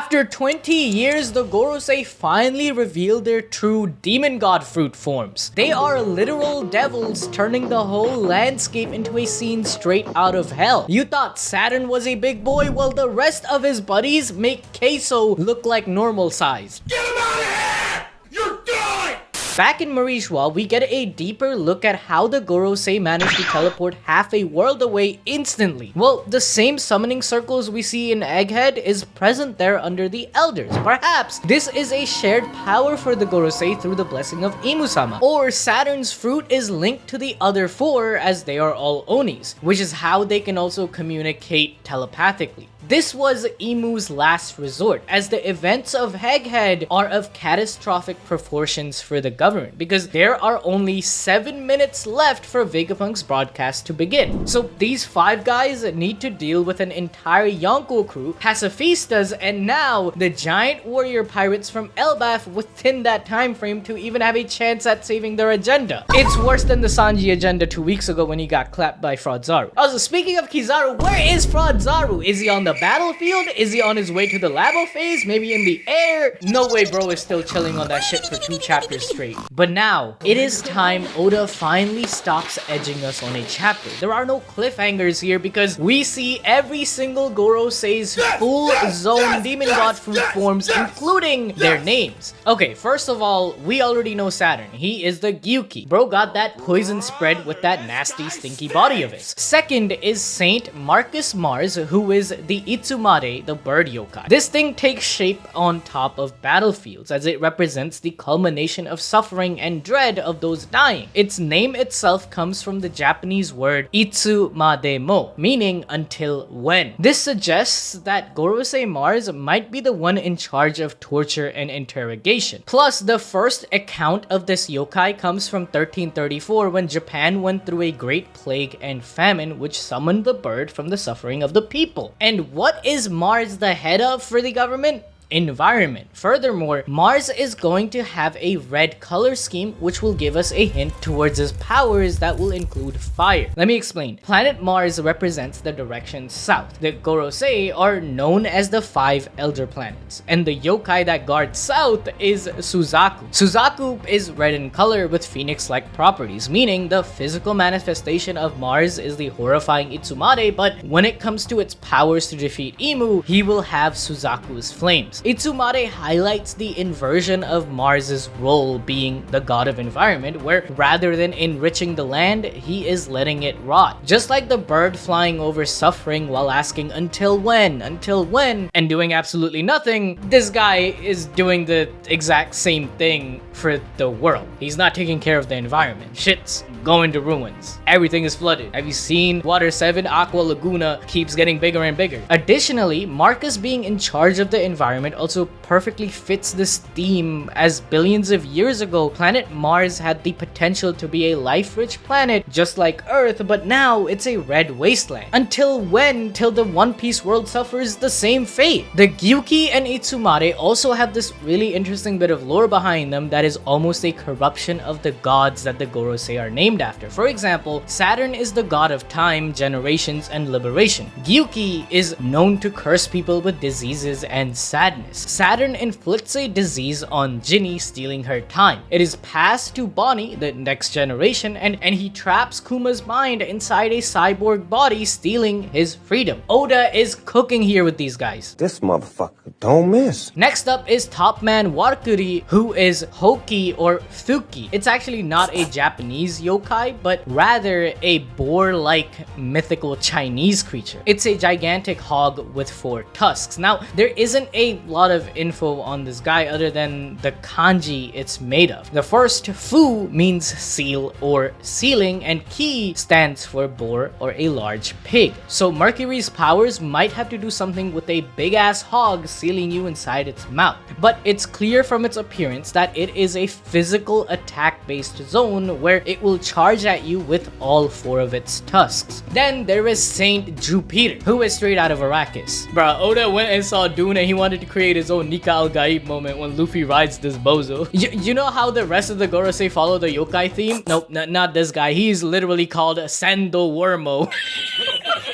After 20 years, the Gorosei finally revealed their true demon god fruit forms. They are literal devils, turning the whole landscape into a scene straight out of hell. You thought Saturn was a big boy? Well, the rest of his buddies make Queso look like normal size. Get him out of here! You're done! Back in Marishwa, we get a deeper look at how the Gorosei managed to teleport half a world away instantly. Well, the same summoning circles we see in Egghead is present there under the Elders. Perhaps this is a shared power for the Gorosei through the blessing of Imusama. Or Saturn's fruit is linked to the other four as they are all Onis, which is how they can also communicate telepathically. This was Imu's last resort, as the events of Egghead are of catastrophic proportions for the government, because there are only 7 minutes left for Vegapunk's broadcast to begin. So these 5 guys need to deal with an entire Yonko crew, pacifistas, and now the giant warrior pirates from Elbaf within that time frame to even have a chance at saving their agenda. It's worse than the Sanji agenda 2 weeks ago when he got clapped by Fraud Zaru. Also, speaking of Kizaru, where is Fraud Zaru? Is he on the battlefield? Is he on his way to the labo phase? Maybe in the air? No way bro is still chilling on that shit for 2 chapters straight. But now, it is time Oda finally stops edging us on a chapter. There are no cliffhangers here because we see every single Gorosei's full zone demon god fruit forms, including their names. Okay, first of all, we already know Saturn. He is the Gyuki. Bro got that poison spread with that nasty stinky body of his. Second is Saint Marcus Mars, who is the Itsumade, the bird yokai. This thing takes shape on top of battlefields as it represents the culmination of suffering and dread of those dying. Its name itself comes from the Japanese word Itsumade-mo, meaning until when. This suggests that Gorosei Mars might be the one in charge of torture and interrogation. Plus, the first account of this yokai comes from 1334 when Japan went through a great plague and famine which summoned the bird from the suffering of the people. And what is Mars the head of for the government? Environment. Furthermore, Mars is going to have a red color scheme which will give us a hint towards his powers that will include fire. Let me explain. Planet Mars represents the direction south. The Gorosei are known as the 5 elder planets, and the yokai that guard south is Suzaku. Suzaku is red in color with phoenix-like properties, meaning the physical manifestation of Mars is the horrifying Itsumade, but when it comes to its powers to defeat Imu, he will have Suzaku's flames. Itsumade highlights the inversion of Mars's role being the god of environment, where rather than enriching the land, he is letting it rot. Just like the bird flying over suffering while asking until when, and doing absolutely nothing, this guy is doing the exact same thing for the world. He's not taking care of the environment. Shit's going to ruins. Everything is flooded. Have you seen Water 7? Aqua Laguna keeps getting bigger and bigger. Additionally, Marcus being in charge of the environment also perfectly fits this theme, as billions of years ago, planet Mars had the potential to be a life-rich planet just like Earth, but now it's a red wasteland. Until when? Till the One Piece world suffers the same fate. The Gyuki and Itsumade also have this really interesting bit of lore behind them that is almost a corruption of the gods that the Gorosei are named after. For example, Saturn is the god of time, generations, and liberation. Gyuki is known to curse people with diseases and sadness. Saturn inflicts a disease on Ginny, stealing her time. It is passed to Bonnie, the next generation, and he traps Kuma's mind inside a cyborg body, stealing his freedom. Oda is cooking here with these guys. This motherfucker don't miss. Next up is Top Man Warkuri, who is Hoki or Thuki. It's actually not a Japanese yokai, but rather a boar-like mythical Chinese creature. It's a gigantic hog with 4 tusks. Now, there isn't a lot of info on this guy other than the kanji it's made of. The first Fu means seal or ceiling, and Ki stands for boar or a large pig. So Mercury's powers might have to do something with a big ass hog sealing you inside its mouth. But it's clear from its appearance that it is a physical attack based zone where it will charge at you with all 4 of its tusks. Then there is Saint Jupiter, who is straight out of Arrakis. Bruh, Oda went and saw Dune and he wanted to create his own Nika al-Gaib moment when Luffy rides this bozo. You know how the rest of the Gorosei follow the yokai theme? Nope, not this guy. He's literally called Sando Wormo.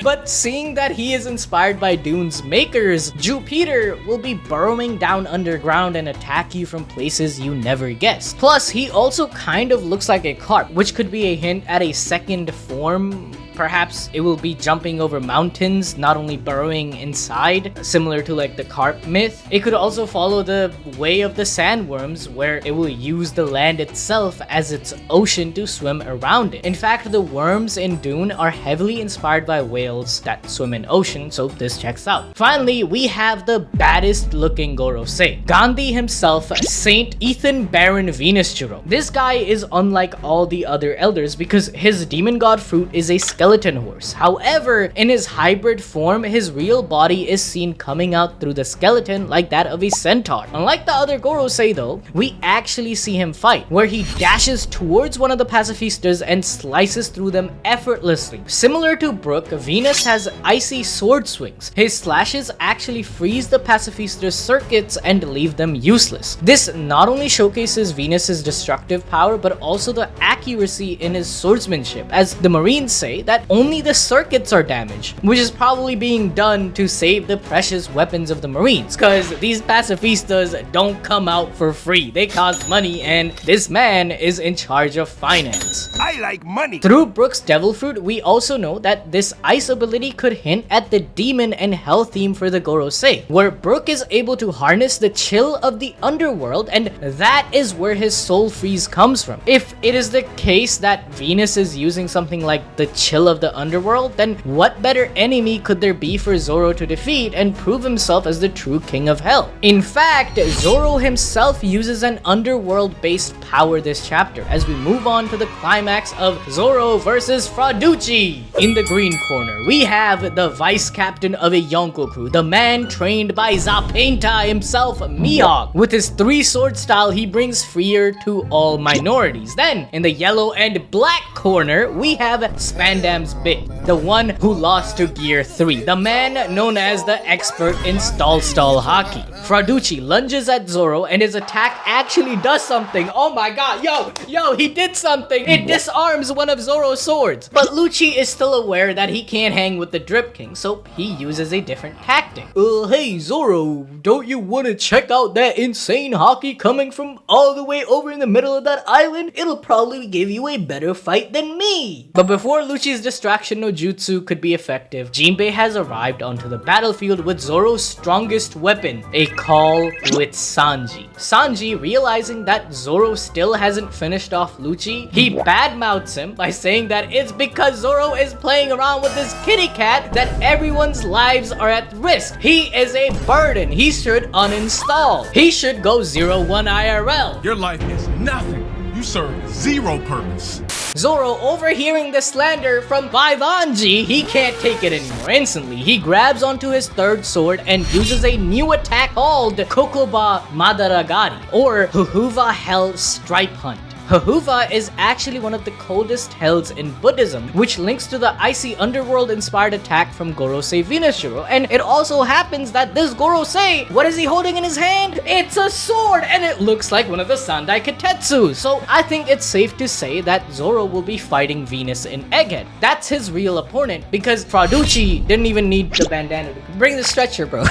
But seeing that he is inspired by Dune's makers, Jupiter will be burrowing down underground and attack you from places you never guessed. Plus, he also kind of looks like a carp, which could be a hint at a second form. Perhaps it will be jumping over mountains, not only burrowing inside, similar to like the carp myth. It could also follow the way of the sandworms, where it will use the land itself as its ocean to swim around it. In fact, the worms in Dune are heavily inspired by whales that swim in ocean, so this checks out. Finally, we have the baddest looking Gorosei, Gandhi himself, Saint Ethan Baron Venusjiro. This guy is unlike all the other elders because his demon god fruit is a skeleton horse. However, in his hybrid form, his real body is seen coming out through the skeleton like that of a centaur. Unlike the other Gorosei though, we actually see him fight, where he dashes towards one of the pacifistas and slices through them effortlessly. Similar to Brook, Venus has icy sword swings. His slashes actually freeze the pacifista's circuits and leave them useless. This not only showcases Venus's destructive power, but also the accuracy in his swordsmanship, as the Marines say that only the circuits are damaged, which is probably being done to save the precious weapons of the Marines, because these pacifistas don't come out for free. They cost money, and this man is in charge of finance. I like money. Through Brook's devil fruit, we also know that this ice ability could hint at the demon and hell theme for the Gorosei, where Brook is able to harness the chill of the underworld, and that is where his soul freeze comes from. If it is the case that Venus is using something like the chill of the underworld, then what better enemy could there be for Zoro to defeat and prove himself as the true king of hell? In fact, Zoro himself uses an underworld-based power this chapter as we move on to the climax of Zoro versus Frauducci. In the green corner, we have the vice captain of a Yonko crew, the man trained by Zapenta himself, Mihawk. With his 3-sword style, he brings fear to all minorities. Then, in the yellow and black corner, we have Spandam's Big, the one who lost to Gear 3, the man known as the expert in stall hockey. Frauducci lunges at Zoro and his attack actually does something. Oh my god, yo, he did something. It disarms one of Zoro's swords. But Lucci is still aware that he can't hang with the Drip King, so he uses a different tactic. Hey Zoro, don't you want to check out that insane hockey coming from all the way over in the middle of that island? It'll probably give you a better fight than me. But before Lucci's distraction no jutsu could be effective, Jinbei has arrived onto the battlefield with Zoro's strongest weapon, a call with Sanji. Sanji, realizing that Zoro still hasn't finished off Lucci, he badmouths him by saying that it's because Zoro is playing around with this kitty cat that everyone's lives are at risk. He is a burden. He should uninstall. He should go 01 IRL. Your life is nothing. You serve zero purpose. Zoro, overhearing the slander from Vivanji, he can't take it anymore. Instantly, he grabs onto his 3rd sword and uses a new attack called Kokoba Madaragari, or Huhuva Hell Stripe Hunt. Huhuva is actually one of the coldest hells in Buddhism, which links to the icy underworld inspired attack from Gorosei Venusjiro. And it also happens that this Gorosei, what is he holding in his hand? It's a sword, and it looks like one of the Sandai Katetsus. So I think it's safe to say that Zoro will be fighting Venus in Egghead. That's his real opponent, because Frauducci didn't even need the bandana. Bring the stretcher, bro.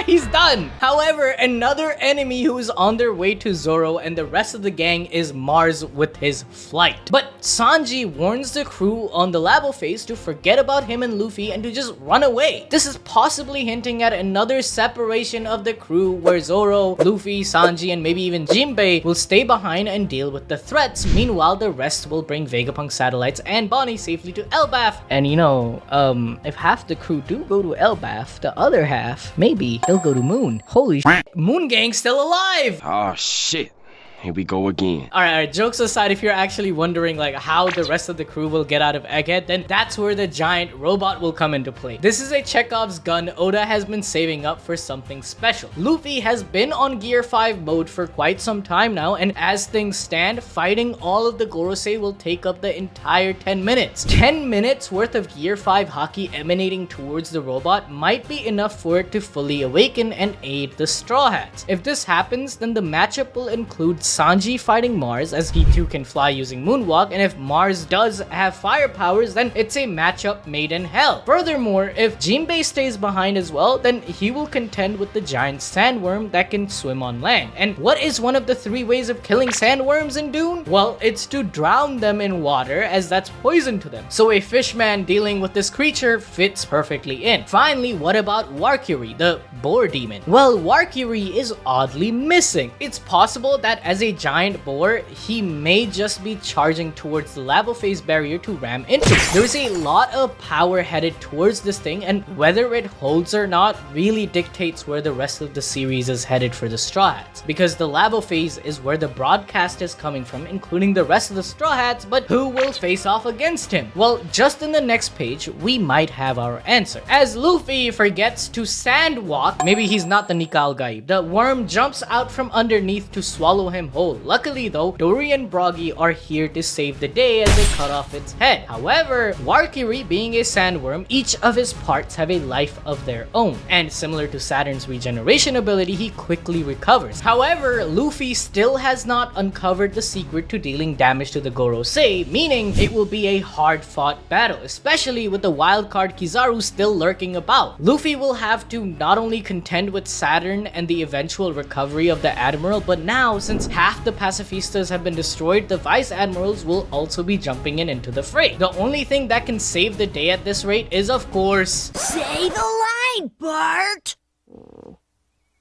He's done. However, another enemy who is on their way to Zoro and the rest of the gang is Mars with his flight. But Sanji warns the crew on the lava face to forget about him and Luffy and to just run away. This is possibly hinting at another separation of the crew where Zoro, Luffy, Sanji, and maybe even Jinbei will stay behind and deal with the threats. Meanwhile, the rest will bring Vegapunk satellites and Bonnie safely to Elbaf. And you know, if half the crew do go to Elbaf, the other half, maybe they'll go to Moon. Holy shit, Moon Gang's still alive! Oh shit. Here we go again. Alright, jokes aside, if you're actually wondering like how the rest of the crew will get out of Egghead, then that's where the giant robot will come into play. This is a Chekhov's gun Oda has been saving up for something special. Luffy has been on Gear 5 mode for quite some time now, and as things stand, fighting all of the Gorosei will take up the entire 10 minutes. 10 minutes worth of Gear 5 haki emanating towards the robot might be enough for it to fully awaken and aid the Straw Hats. If this happens, then the matchup will include Sanji fighting Mars, as he too can fly using Moonwalk, and if Mars does have fire powers, then it's a matchup made in hell. Furthermore, if Jinbei stays behind as well, then he will contend with the giant sandworm that can swim on land. And what is one of the 3 ways of killing sandworms in Dune? Well, it's to drown them in water, as that's poison to them. So a fishman dealing with this creature fits perfectly in. Finally, what about Warcury, the boar demon? Well, Warcury is oddly missing. It's possible that as a giant boar, he may just be charging towards the lava phase barrier to ram into. There's a lot of power headed towards this thing, and whether it holds or not really dictates where the rest of the series is headed for the Straw Hats, because the lava phase is where the broadcast is coming from, including the rest of the Straw Hats, but who will face off against him? Well, just in the next page, we might have our answer. As Luffy forgets to sand walk, maybe he's not the Nika al-Gaib, the worm jumps out from underneath to swallow him whole. Luckily though, Dory and Broggy are here to save the day as they cut off its head. However, Warcury being a sandworm, each of his parts have a life of their own, and similar to Saturn's regeneration ability, he quickly recovers. However, Luffy still has not uncovered the secret to dealing damage to the Gorosei, meaning it will be a hard-fought battle, especially with the wildcard Kizaru still lurking about. Luffy will have to not only contend with Saturn and the eventual recovery of the Admiral, but now, since half the pacifistas have been destroyed, the Vice Admirals will also be jumping in into the fray. The only thing that can save the day at this rate is, of course, say the line, Bart!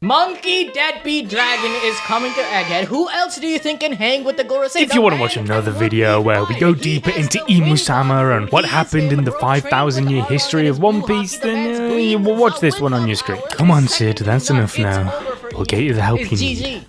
Monkey Deadbeat Dragon is coming to Egghead. Who else do you think can hang with the Gorosei? If you want to watch another video where we go deeper into Imu-sama and what happened in the 5,000 year history of One Piece, then you will watch this one on your screen. Come on, Sid, that's enough now. We'll get you the help you need.